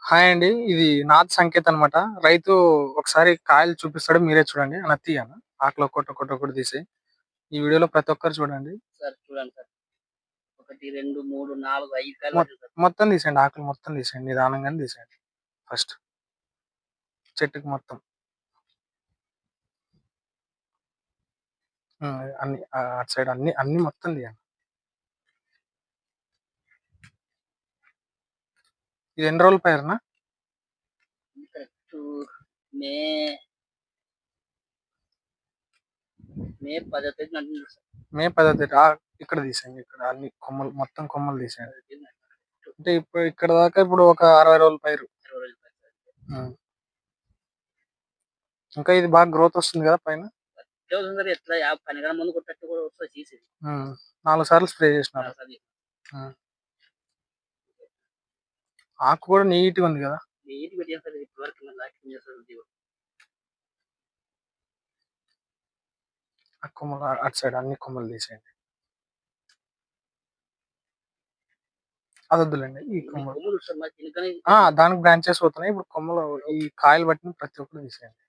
Hi అండి. ఇది నాద్ సంకేత్ అనమాట. రైతు ఒకసారి కాయలు చూపిస్తాడు. మీరే చూడండి. అన్న తీ అన్న. ఆకులు ఒక్కొక్కటి తీసేయి. ఈ వీడియోలో ప్రతి ఒక్కరు చూడండి. సార్ చూడండి సార్. 1, 2, 3, 4, 5 కాయలు మొ పట్టింది సార్. మొత్తం తీసేయండి. ఆకులు మొత్తం తీసేయండి. నిదానంగానే తీసేయండి ఫస్ట్. చెట్టుకి మొత్తం. అన్ని అటు సైడ్ అన్ని మొత్తం తీయండి. ఇది ఎన్ని రోజుల పైరనా? కరెక్ట్ మే మే 10వ తేదీన అంటున్నారు సార్. మే 10వ తేదీ. ఇక్కడ తీసేయండి. ఇక్కడ అన్ని కొమ్మలు మొత్తం కొమ్మలు తీసేయండి. అంటే ఇప్పుడు ఇక్కడ దాకా ఇప్పుడు ఒక 60 రోజుల పైరు. 20 రోజులు పట్టింది సార్. హ్మ్. ఇంకా ఇది బాగా గ్రోత్ వస్తుంది కదా పైన. ఎట్లా సార్ ఎట్లా 50 గంటల ముందు కొట్టట్టు కూడా వస్తుంది తీసేది. 4 సార్లు స్ప్రే చేసినారు. ఆకు కూడా నీట్‌గా ఉంది కదా. నీట్ పెట్టాను సార్ ఇప్పటి వరకు లాక్టింగ్ చేస్తారు. ఆ కొమ్మలు అటు సైడ్ అన్ని కొమ్మలు తీసేయండి. అదొద్దులేండి. ఈ కొమ్మలు. కొమ్ములు సార్ మరి దీనికని దానికి బ్రాంచెస్ పోతున్నాయి. ఇప్పుడు కొమ్మలు ఈ కాయలు పట్టిన ప్రతి ఒక్కటి తీసేయండి.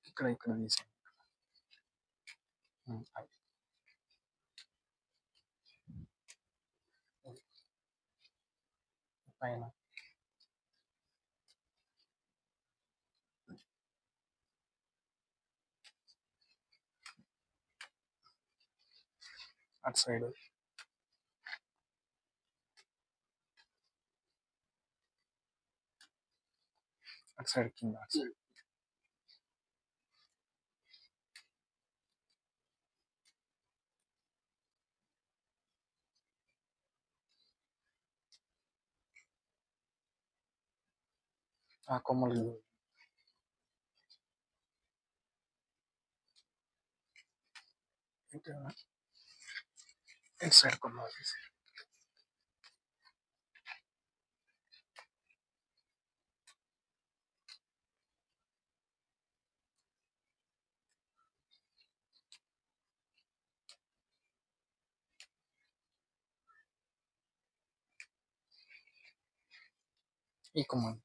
ఇక్కడ తీసేయండి. అది. పైన అటు సైడ్ అటు సైడ్ కింద అటు సైడ్. ఆ కొమ్మలు ఇటు సైడ్ కొమ్మలు తీసేయండి. ఈ కొమ్మలు